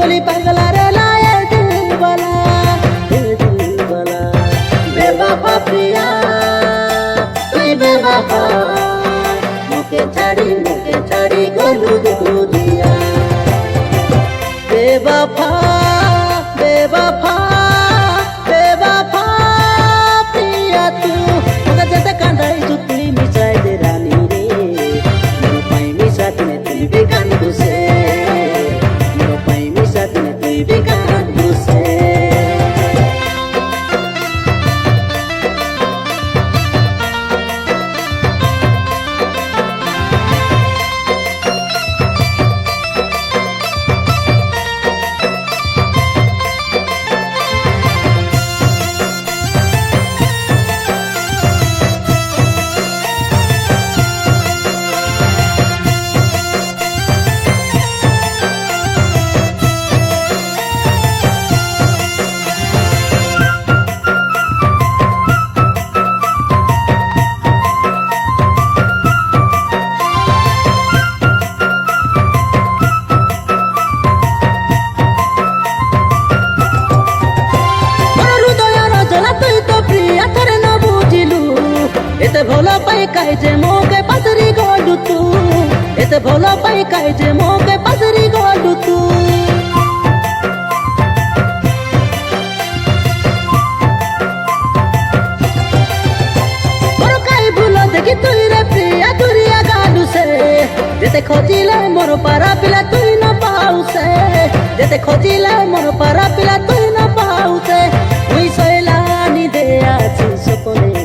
बोली पगला रे लाए दिल वाला बेवफा प्रिया तुई बेवफा मुके छाड़ी गलू दुनिया बेवफा बेवफा बेवफा प्रिया तू मुके जते कांदाई जुती मिसाई दे रानी रे मोर पाई मिसा तने तुई भी कांदू से मोर पाई मिसा तने तुई भी कांदू से एते भोला पाई काहे जे मोके पसरी गोडू तू एते भोला पाई काहे जे मोके पसरी गोडू तू मोर काहे भूलो देखी तुई रे प्रिया दुरिया गालू से जेते खोजिले मोर पारा पिला तुई न पाऊ से जेते खोजिले मोर पारा पिला तुई न पाऊ से मुई सोइला नी दे आछी सपने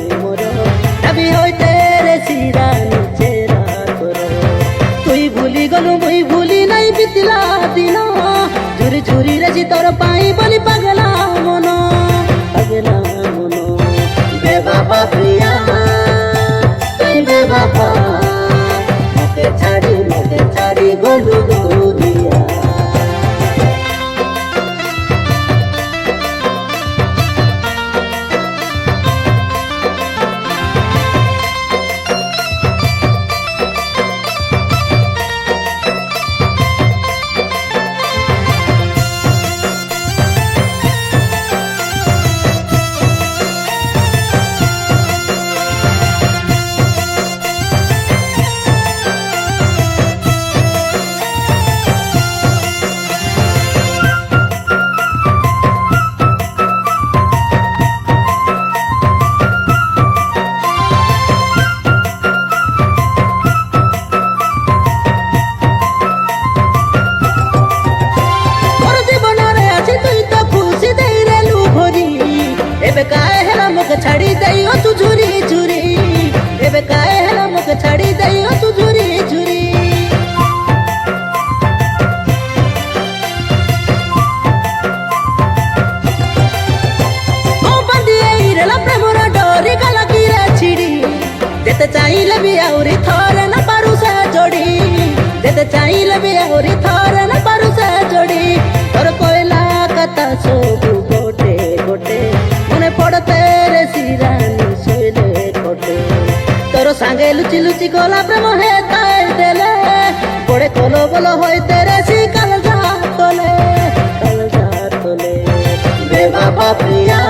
अभी होई तेरे सिरा नीचे करो तुई भूली गलु मुई भूली नहीं बितला दिन झुरी झुरी रजी तोर पाई बोली पगला मनो बेवफा प्रिया तुई बेवफा मुके छाड़ी गलु दुनिया छाड़ी दई तू झुरी झुरी एबे काहे हला मुके छाड़ी दई तू झुरी झुरी ओ बंदी रेला प्रेमरा डोरी गला की रे छिड़ी देते चाहिले भी औरी थोरे न पारू से जोड़ी देते चाहिले भी औरी थोरे न पारू से जोड़ी और कोयला कता सब गोटे गोटे मने पड़ते तोर सांगे लुचि लुचि गला प्रेम हे ताई देले पड़े कोलो बोलो होय तेरे सी कल जा तोले बेवफा प्रिया